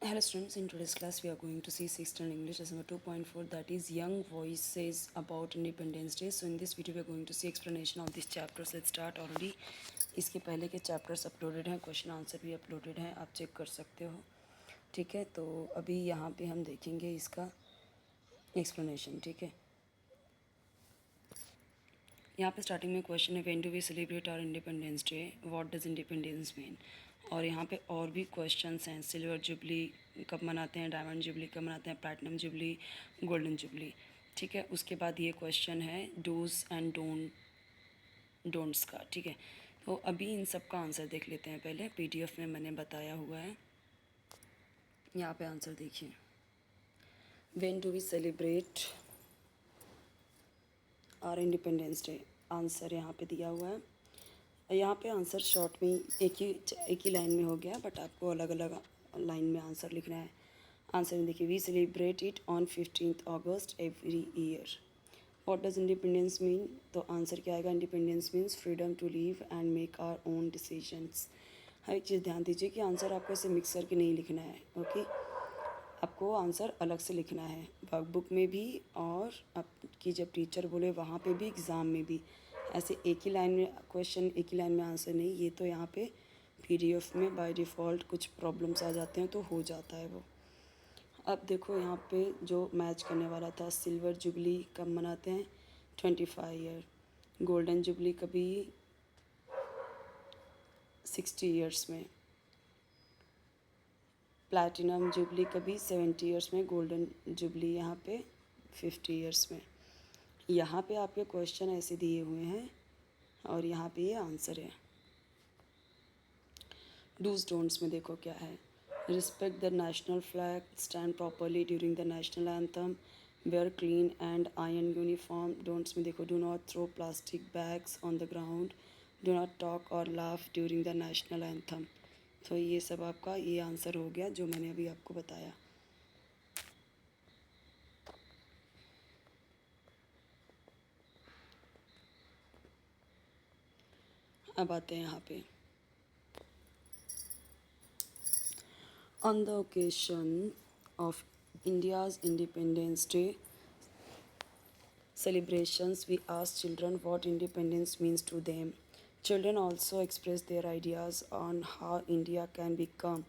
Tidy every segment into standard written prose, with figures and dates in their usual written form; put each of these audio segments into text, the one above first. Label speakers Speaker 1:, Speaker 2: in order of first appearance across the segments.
Speaker 1: Hello students, in today's class we are going to see 6th and English lesson number 2.4, that is Young Voices about Independence Day. So in this video we are going to see explanation of this chapter. So let's start. Already इसके पहले के chapters uploaded हैं, question answer भी uploaded हैं, आप check कर सकते हो. ठीक है, तो अभी यहाँ पे हम देखेंगे इसका एक्सप्लेनेशन. ठीक है, यहाँ पे स्टार्टिंग में क्वेश्चन है, when do we celebrate our independence day, what does independence mean. और यहाँ पे और भी क्वेश्चंस हैं, सिल्वर जुबली कब मनाते हैं, डायमंड जुबली कब मनाते हैं, प्लैटिनम जुबली, गोल्डन जुबली. ठीक है, उसके बाद ये क्वेश्चन है डूज एंड डोंट्स का. ठीक है, तो अभी इन सब का आंसर देख लेते हैं. पहले पीडीएफ में मैंने बताया हुआ है, यहाँ पे आंसर देखिए. When do we celebrate our independence day, answer यहाँ पे दिया हुआ है. यहाँ पे आंसर शॉर्ट में एक ही लाइन में हो गया, बट आपको अलग अलग लाइन में आंसर लिखना है. आंसर में देखिए, we celebrate it on 15th August every year. What does independence mean, तो आंसर क्या आएगा, independence means freedom to live and make our own decisions. हर एक चीज़ ध्यान दीजिए कि आंसर आपको ऐसे मिक्स करके नहीं लिखना है. ओके, आपको आंसर अलग से लिखना है, वर्कबुक में भी और आपकी जब टीचर बोले वहाँ पे भी, एग्ज़ाम में भी. ऐसे एक ही लाइन में क्वेश्चन, एक ही लाइन में आंसर नहीं. ये तो यहाँ पे पीडीएफ में बाय डिफ़ॉल्ट कुछ प्रॉब्लम्स आ जाते हैं तो हो जाता है वो. अब देखो यहाँ पे जो मैच करने वाला था, सिल्वर जुबली कब मनाते हैं, 25 ईयर. गोल्डन जुबली कभी 60 ईयर्स में. प्लैटिनम जुबली कभी 70 ईयर्स में. गोल्डन जुबली यहाँ पे 50 ईयर्स में. यहाँ पे आपके क्वेश्चन ऐसे दिए हुए हैं और यहाँ पे ये आंसर है. डूज डोंट्स में देखो क्या है, respect the national flag, stand properly during the national anthem, wear clean and iron uniform. Don'ts में देखो, do not throw plastic bags on the ground, do not talk और laugh during the national anthem. तो ये सब आपका ये answer हो गया जो मैंने अभी आपको बताया. अब आते हैं यहाँ पे, on the occasion of India's Independence Day celebrations, we ask children what independence means to them. Children also express their ideas on how India can become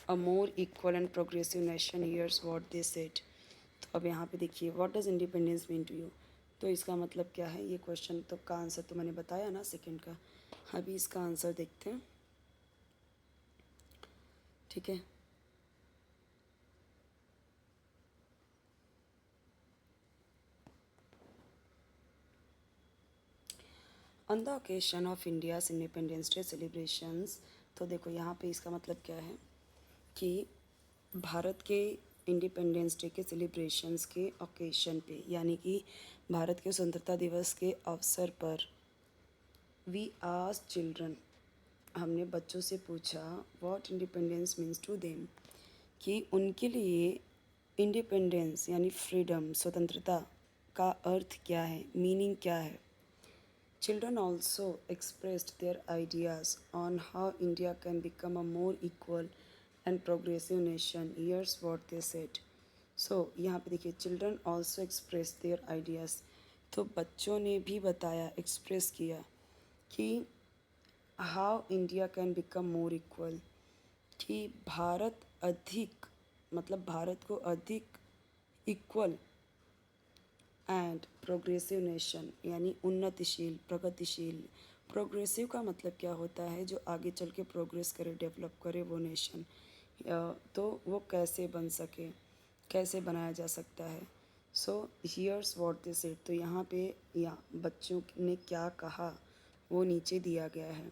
Speaker 1: a more equal and progressive nation. Here's what they said. तो अब यहाँ पे देखिए, what does independence mean to you. तो इसका मतलब क्या है, ये क्वेश्चन तो का आंसर तो मैंने बताया ना सेकंड का. अभी इसका आंसर देखते हैं. ठीक है, on the occasion of India's independence day celebrations. तो देखो यहाँ पे इसका मतलब क्या है कि भारत के इंडिपेंडेंस डे के सेलिब्रेशंस के ओकेशन पे, यानी कि भारत के स्वतंत्रता दिवस के अवसर पर, वी आस्क्ड चिल्ड्रन, हमने बच्चों से पूछा, what independence means to them, कि उनके लिए इंडिपेंडेंस यानी फ्रीडम, स्वतंत्रता का अर्थ क्या है, मीनिंग क्या है. Children also expressed their ideas on how India can become a more equal and progressive nation. Here's what they said. So यहाँ पे देखिए, children also expressed their ideas. तो बच्चों ने भी बताया, एक्सप्रेस किया कि how India can become more equal, कि भारत अधिक, मतलब भारत को अधिक इक्वल एंड प्रोग्रेसिव नेशन, यानी उन्नतिशील, प्रगतिशील. प्रोग्रेसिव का मतलब क्या होता है, जो आगे चल के प्रोग्रेस करे, डेवलप करे वो नेशन. तो वो कैसे बन सके, कैसे बनाया जा सकता है. So here's what they said. तो यहाँ पे या बच्चों ने क्या कहा वो नीचे दिया गया है.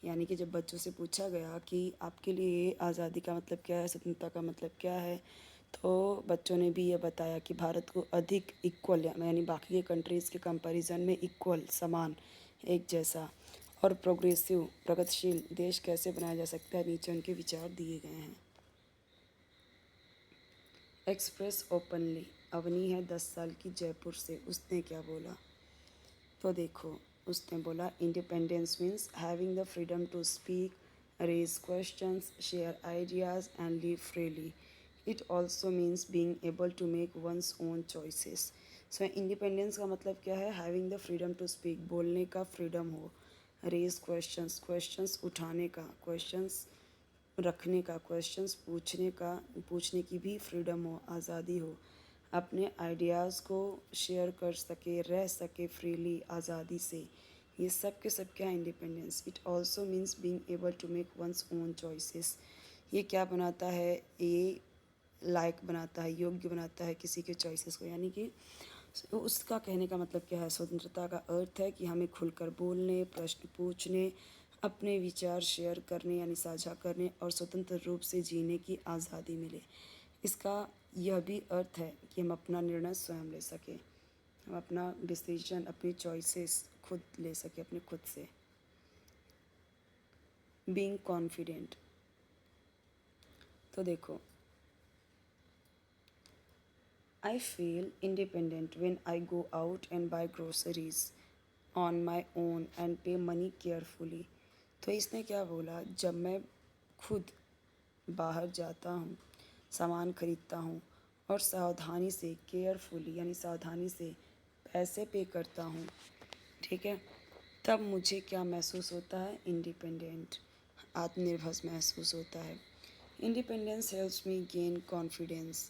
Speaker 1: यानी कि जब बच्चों से पूछा गया कि आपके लिए आज़ादी का मतलब क्या है, स्वतंत्रता का मतलब क्या है, तो बच्चों ने भी ये बताया कि भारत को अधिक इक्वल, यानी बाकी के कंट्रीज़ के कंपैरिजन में इक्वल, समान, एक जैसा और प्रोग्रेसिव, प्रगतिशील देश कैसे बनाया जा सकता है. नीचे उनके विचार दिए गए हैं. एक्सप्रेस ओपनली, अवनी है 10 साल की, जयपुर से. उसने क्या बोला, तो देखो उसने बोला, independence means having the freedom to speak raise questions, share ideas, and live freely. It also means being able to make one's own choices. So independence का मतलब क्या है? Having the freedom to speak, बोलने का freedom हो, raise questions, questions उठाने का, questions रखने का, क्वेश्चंस पूछने का, पूछने की भी फ्रीडम हो, आज़ादी हो, अपने आइडियाज़ को शेयर कर सके, रह सके फ्रीली, आज़ादी से। ये सब के सब क्या है? Independence. It also means being able to make one's own choices. ये क्या बनाता है? ये लायक बनाता है, योग्य बनाता है किसी के चॉइसेस को, यानी कि उसका कहने का मतलब क्या है? स्वतंत्रता का अर्थ है कि हमें खुलकर बोलने, प्रश्न पूछने, अपने विचार शेयर करने यानी साझा करने और स्वतंत्र रूप से जीने की आज़ादी मिले। इसका यह भी अर्थ है कि हम अपना निर्णय स्वयं ले सकें, हम अपना डिसीजन, अपनी चॉइसेस खुद ले सकें अपने खुद से। बीइंग कॉन्फिडेंट, तो देखो, I feel independent when I go out and buy groceries on my own and pay money carefully। तो इसने क्या बोला? जब मैं खुद बाहर जाता हूँ, सामान खरीदता हूँ और सावधानी से, केयरफुली यानी सावधानी से पैसे पे करता हूँ, ठीक है, तब मुझे क्या महसूस होता है? इंडिपेंडेंट, आत्मनिर्भर महसूस होता है। Independence helps me gain confidence,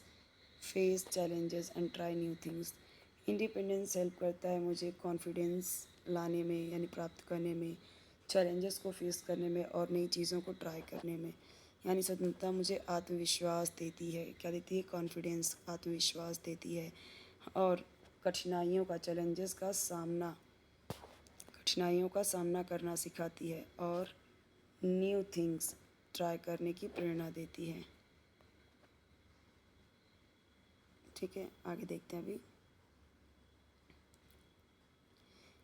Speaker 1: face challenges and try new things. Independence help करता है मुझे कॉन्फिडेंस लाने में यानी प्राप्त करने में, चैलेंजेस को फेस करने में और नई चीज़ों को ट्राई करने में। यानी स्वतंत्रता मुझे आत्मविश्वास देती है। क्या देती है? कॉन्फिडेंस, आत्मविश्वास देती है। और कठिनाइयों का, कठिनाइयों का सामना करना सिखाती है और न्यू थिंग्स ट्राई करने की प्रेरणा देती है। ठीक है, आगे देखते हैं अभी।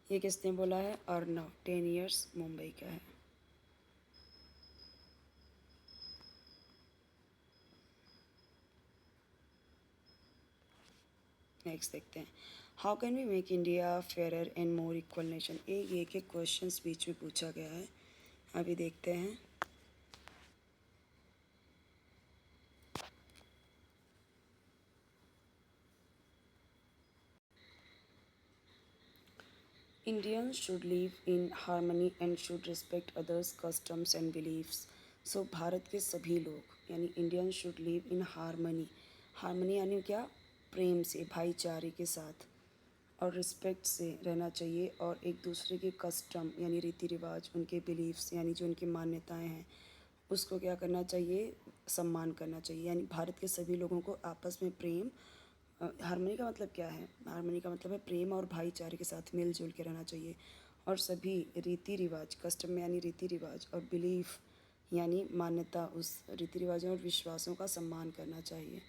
Speaker 1: ये किसने बोला है? अर्नव, 10 इयर्स, मुंबई का है। नेक्स्ट देखते हैं, how can we make India fairer and more equal nation. एक एक क्वेश्चंस बीच में पूछा गया है, अभी देखते हैं। Indians should live in harmony and should respect others' customs and beliefs. सो भारत के सभी लोग यानी Indian should live in harmony. Harmony यानी क्या? प्रेम से, भाईचारे के साथ और रिस्पेक्ट से रहना चाहिए और एक दूसरे के कस्टम यानी रीति रिवाज, उनके बिलीफ्स यानी जो उनकी मान्यताएं हैं, उसको क्या करना चाहिए? सम्मान करना चाहिए। यानी भारत के सभी लोगों को आपस में प्रेम, हारमोनी का मतलब क्या है? हारमोनी का मतलब है प्रेम और भाईचारे के साथ मिलजुल के रहना चाहिए और सभी रीति रिवाज, कस्टम में यानी रीति रिवाज, और बिलीफ यानी मान्यता, उस रीति रिवाजों और विश्वासों का सम्मान करना चाहिए।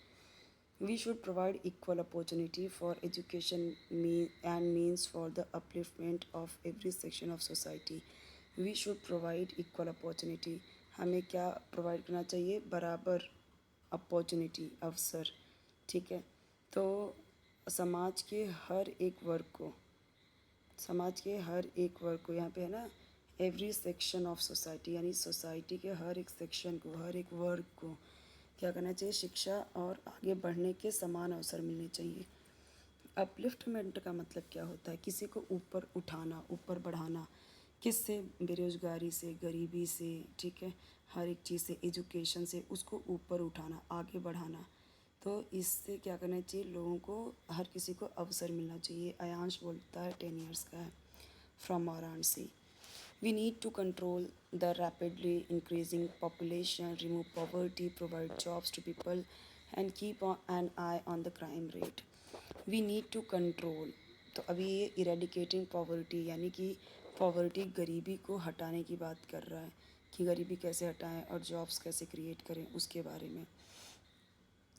Speaker 1: We should provide equal opportunity for education and means for the upliftment of every section of society. We should provide equal opportunity, हमें क्या प्रोवाइड करना चाहिए? बराबर अपॉर्चुनिटी, अवसर, ठीक है। तो समाज के हर एक वर्ग को, समाज के हर एक वर्ग को, यहाँ पे है ना, एवरी सेक्शन ऑफ सोसाइटी यानी सोसाइटी के हर एक सेक्शन को, हर एक वर्ग को क्या करना चाहिए? शिक्षा और आगे बढ़ने के समान अवसर मिलने चाहिए। अपलिफ्टमेंट का मतलब क्या होता है? किसी को ऊपर उठाना, ऊपर बढ़ाना। किससे? बेरोजगारी से, गरीबी से, ठीक है, हर एक चीज़ से, एजुकेशन से उसको ऊपर उठाना, आगे बढ़ाना। तो इससे क्या करना चाहिए? लोगों को, हर किसी को अवसर मिलना चाहिए। अयांश बोलता है, 10 इयर्स का है, from Varanasi. We need to control the rapidly increasing population, remove poverty, provide jobs to people and keep an eye on the crime rate. We need to control, तो अभी ये इरेडिकेटिंग पॉवर्टी यानी कि पॉवर्टी, गरीबी को हटाने की बात कर रहा है कि गरीबी कैसे हटाएं और जॉब्स कैसे क्रिएट करें, उसके बारे में।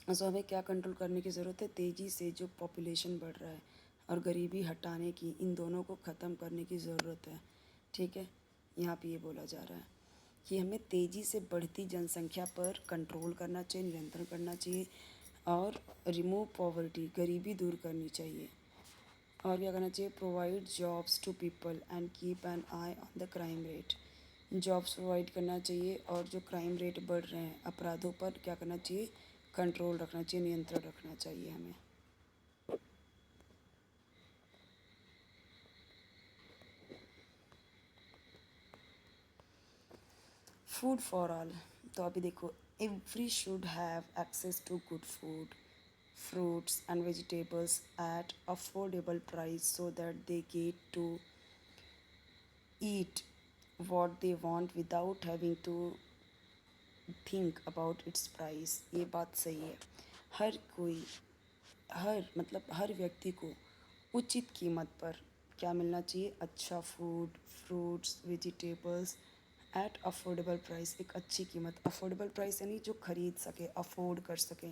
Speaker 1: सो हमें क्या कंट्रोल करने की ज़रूरत है? तेज़ी से जो पॉपुलेशन बढ़ रहा है और गरीबी हटाने की, इन दोनों को ख़त्म करने की ज़रूरत है, ठीक है। यहाँ पे ये बोला जा रहा है कि हमें तेज़ी से बढ़ती जनसंख्या पर कंट्रोल करना चाहिए, नियंत्रण करना चाहिए और रिमूव पॉवर्टी, गरीबी दूर करनी चाहिए। और क्या करना चाहिए? Provide jobs to people and keep an eye on the crime rate. Jobs provide करना चाहिए, और जो क्राइम रेट बढ़ रहे हैं अपराधों पर क्या करना चाहिए, कंट्रोल रखना चाहिए, नियंत्रण रखना चाहिए हमें। फूड फॉर ऑल, तो अभी देखो, every should have access to good food, fruits and vegetables at affordable price so that they get to eat what they want without having to think about its price। ये बात सही है। हर कोई, हर मतलब हर व्यक्ति को उचित कीमत पर क्या मिलना चाहिए, अच्छा food, fruits, vegetables at affordable price. एक अच्छी कीमत, अफोर्डेबल प्राइस यानी जो खरीद सके, अफोर्ड कर सकें,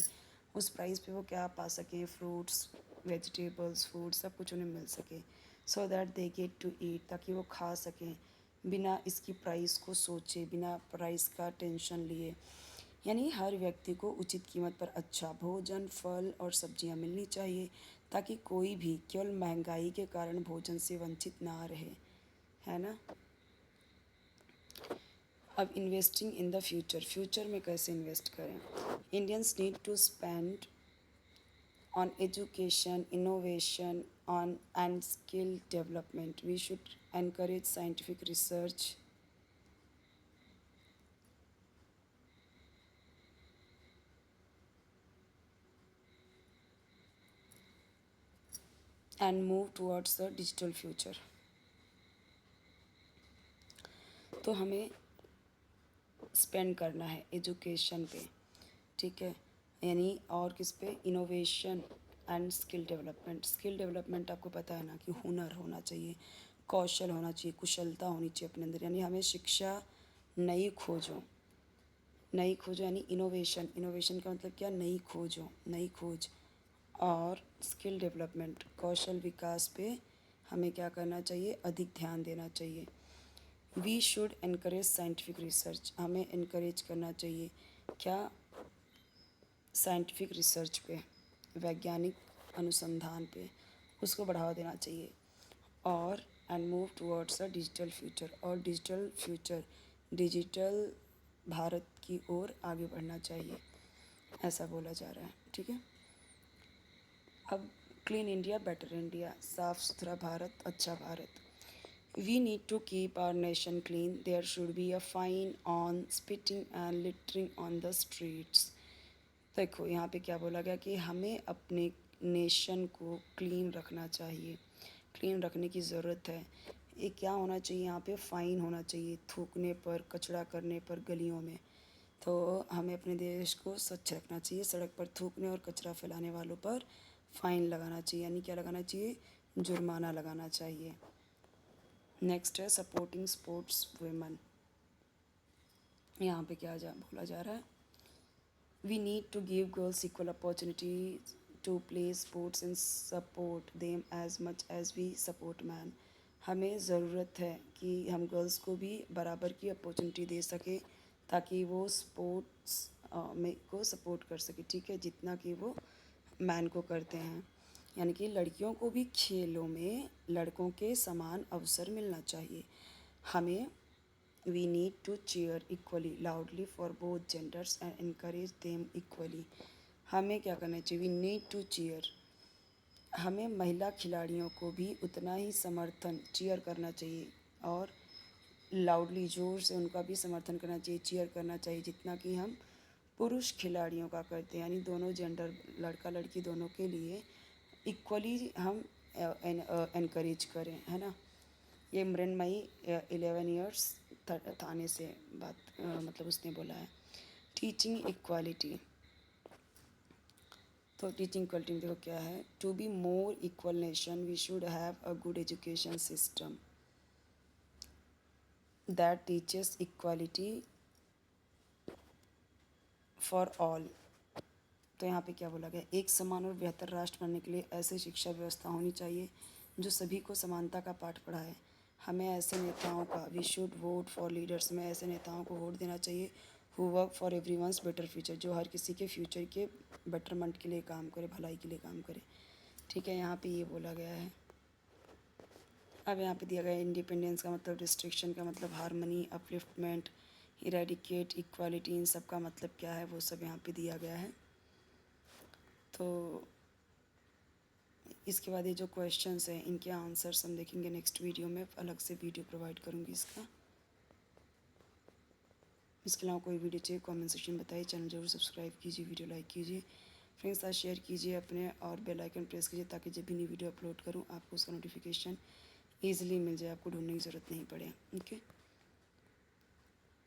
Speaker 1: उस प्राइस पे वो क्या पा सकें, फ्रूट्स, वेजिटेबल्स, फूड सब कुछ उन्हें मिल सके। So that they get to eat, ताकि वो खा सकें बिना इसकी प्राइस को सोचे, बिना प्राइस का टेंशन लिए। यानी हर व्यक्ति को उचित कीमत पर अच्छा भोजन, फल और सब्जियां मिलनी चाहिए, ताकि कोई भी केवल महंगाई के कारण भोजन से वंचित ना रहे, है ना। अब investing in the future, future में कैसे इन्वेस्ट करें। Indians need to spend on education, innovation, on and skill development. We should encourage scientific research and move towards the digital future। तो हमें स्पेंड करना है एजुकेशन पे, ठीक है, यानी और किस पे, innovation and skill development. Skill development आपको पता है ना कि हुनर होना चाहिए, कौशल होना चाहिए, कुशलता होनी चाहिए अपने अंदर। यानी हमें शिक्षा, नई खोजों, नई खोज यानी इनोवेशन, इनोवेशन का मतलब क्या, नई खोजों, नई खोज, और स्किल डेवलपमेंट, कौशल विकास पे हमें क्या करना चाहिए, अधिक ध्यान देना चाहिए। We should encourage scientific research, हमें इनकरेज करना चाहिए क्या, साइंटिफिक रिसर्च पे, वैज्ञानिक अनुसंधान पे उसको बढ़ावा देना चाहिए। और and move towards a digital future, और डिजिटल फ्यूचर, डिजिटल भारत की ओर आगे बढ़ना चाहिए, ऐसा बोला जा रहा है, ठीक है। अब क्लीन इंडिया बेटर इंडिया, साफ़ सुथरा भारत अच्छा भारत। We need to keep our nation clean, there should be a fine on spitting and littering on the streets. देखो यहाँ पे क्या बोला गया कि हमें अपने नेशन को क्लीन रखना चाहिए, क्लीन रखने की ज़रूरत है। ये क्या होना चाहिए, यहाँ पे फ़ाइन होना चाहिए थूकने पर, कचरा करने पर गलियों में। तो हमें अपने देश को स्वच्छ रखना चाहिए, सड़क पर थूकने और कचरा फैलाने वालों पर फ़ाइन लगाना चाहिए, यानी क्या लगाना चाहिए, जुर्माना लगाना चाहिए। नेक्स्ट है सपोर्टिंग स्पोर्ट्स वुमेन। यहाँ पे क्या बोला जा रहा है, we need to give girls equal opportunities to play sports and support them as much as we support men। हमें ज़रूरत है कि हम गर्ल्स को भी बराबर की अपॉर्चुनिटी दे सकें, ताकि वो स्पोर्ट्स में को सपोर्ट कर सके, ठीक है, जितना कि वो मैन को करते हैं। यानी कि लड़कियों को भी खेलों में लड़कों के समान अवसर मिलना चाहिए। हमें we need to cheer equally loudly for both genders and encourage them equally। हमें क्या करना चाहिए, we need to cheer, हमें महिला खिलाड़ियों को भी उतना ही समर्थन, चीयर करना चाहिए, और लाउडली ज़ोर से उनका भी समर्थन करना चाहिए, चीयर करना चाहिए, जितना कि हम पुरुष खिलाड़ियों का करते हैं। यानी दोनों जेंडर, लड़का लड़की दोनों के लिए इक्वली हम एनकरेज करें, है ना। ये मृण्मयी 11 ईयर्स थाने से बात मतलब उसने बोला है। टीचिंग इक्वालिटी, तो टीचिंग इक्वालिटी में देखो क्या है, to be more equal nation we should have a good education system that teaches equality for all. तो यहाँ पे क्या बोला गया, एक समान और बेहतर राष्ट्र बनने के लिए ऐसी शिक्षा व्यवस्था होनी चाहिए जो सभी को समानता का पाठ पढ़ाए। हमें ऐसे नेताओं का, we should vote for leaders, में ऐसे नेताओं को वोट देना चाहिए who work for everyone's better future, जो हर किसी के फ्यूचर के बेटरमेंट के लिए काम करे, भलाई के लिए काम करे, ठीक है। यहाँ पे ये बोला गया है। अब यहाँ पे दिया गया है इंडिपेंडेंस का मतलब, रिस्ट्रिक्शन का मतलब हार्मनी, अपलिफ्टमेंट, इरेडिकेट, इक्वालिटी, इन सब का मतलब क्या है वो सब यहाँ पे दिया गया है। तो इसके बाद ये जो क्वेश्चंस हैं इनके आंसर्स हम देखेंगे नेक्स्ट वीडियो में, अलग से वीडियो प्रोवाइड करूँगी इसका। इसके अलावा कोई वीडियो चाहिए कमेंट सेक्शन में बताइए, चैनल जरूर सब्सक्राइब कीजिए, वीडियो लाइक कीजिए, फ्रेंड्स साथ शेयर कीजिए अपने, और बेल आइकन प्रेस कीजिए ताकि जब भी नई वीडियो अपलोड करूँ आपको उसका नोटिफिकेशन ईजिली मिल जाए, आपको ढूंढने की ज़रूरत नहीं पड़े। ओके।